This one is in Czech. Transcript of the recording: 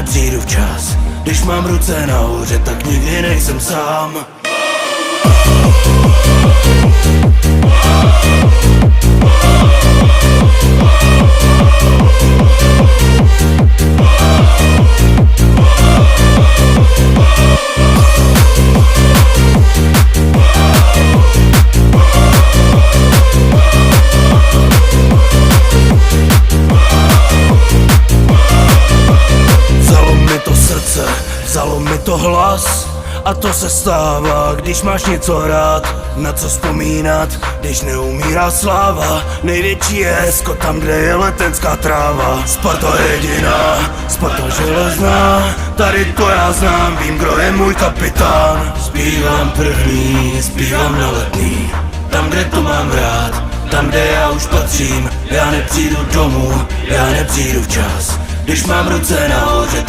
Přijdu včas, když mám ruce nahoře, tak nikdy nejsem sám. Vzalo mi to hlas a to se stává, když máš něco rád, na co vzpomínat, když neumírá sláva. Největší je hezko tam, kde je letenská tráva. Sparta jediná, Sparta železná, tady to já znám, vím, kdo je můj kapitán. Zpívám první, zpívám na Letný, tam, kde to mám rád, tam, kde já už patřím. Já nepřijdu domů, já nepřijdu včas, když mám ruce nahoře.